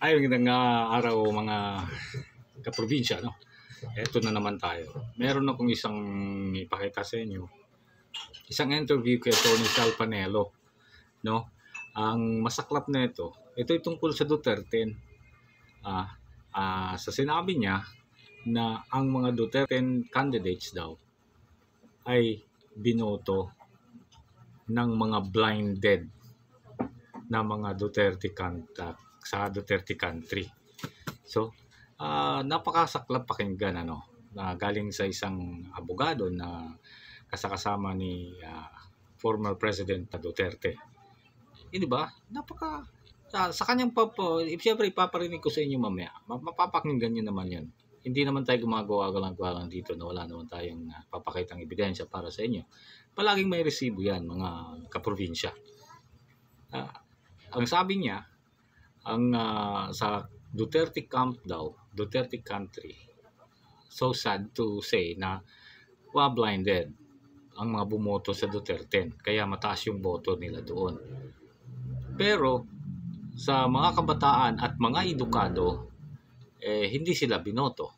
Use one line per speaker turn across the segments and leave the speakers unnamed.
Ay, magandang araw mga kaprobinsya, no? Eto na naman tayo. Meron akong isang ipakita sa inyo. Isang interview kay Tony Salpanelo, no? Ang masaklap na ito tungkol sa Duterte. Sa sinabi niya na ang mga Duterte candidates daw ay binoto ng mga blinded na mga Duterte sa Duterte country. So, napakasaklap pakinggan, na galing sa isang abogado na kasama ni former President Duterte. Hindi ba? Sa kanyang siyempre ipaparinig ko sa inyo mamaya. Mapapakinggan nyo naman yan. Hindi naman tayo gumagawa-galang dito na wala naman tayong papakitang ebidensya para sa inyo. Palaging may resibo yan, mga kaprobinsya. Ang sabi niya, sa Duterte camp daw, Duterte country, so sad to say na blinded ang mga bumoto sa Duterte. Kaya mataas yung boto nila doon. Pero sa mga kabataan at mga edukado, hindi sila binoto.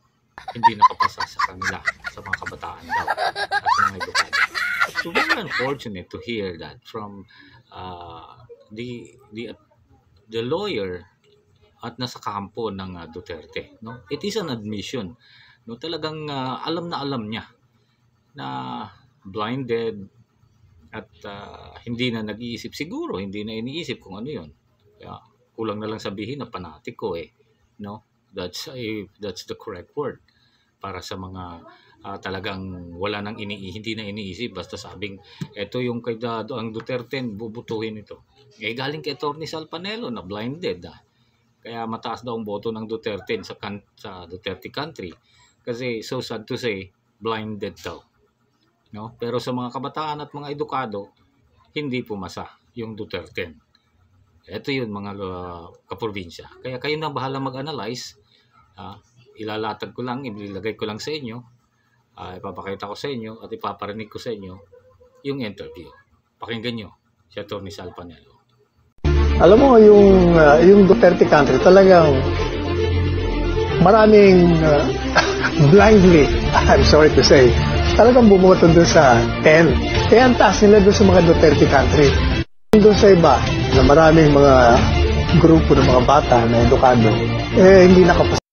Hindi nakapasa sa kanila, sa mga kabataan daw at mga edukado. So very unfortunate to hear that from the lawyer at nasa kampo ng Duterte, no? It is an admission, no? Talagang alam na alam niya na blinded at hindi na nag-iisip, siguro hindi na iniisip kung ano 'yon. Kaya kulang na lang sabihin na panatiko, no? That's the correct word para sa mga talagang wala nang hindi na iniisip, basta sabing ito yung kay ang Duterte bubutuhin ito. Galing kay Tony Salpanelo na blinded, kaya mataas daw ang boto ng Duterte sa Duterte country kasi so sad to say blinded daw, no? Pero sa mga kabataan at mga edukado, hindi pumasa yung Duterte. Ito yun, mga kaprobinsya. Kaya kayo na bahala mag-analyze. Ilalatag ko lang, ilagay ko lang sa inyo, ipapakita ko sa inyo at ipaparinig ko sa inyo yung interview. Pakinggan nyo si Tony Salpanelo.
Alam mo, yung Duterte country talagang maraming blindly, I'm sorry to say, talagang bumoto doon sa 10. Kaya ang taas nila doon sa mga Duterte country. Doon sa iba, na maraming mga grupo ng mga bata na edukado, hindi nakapasa.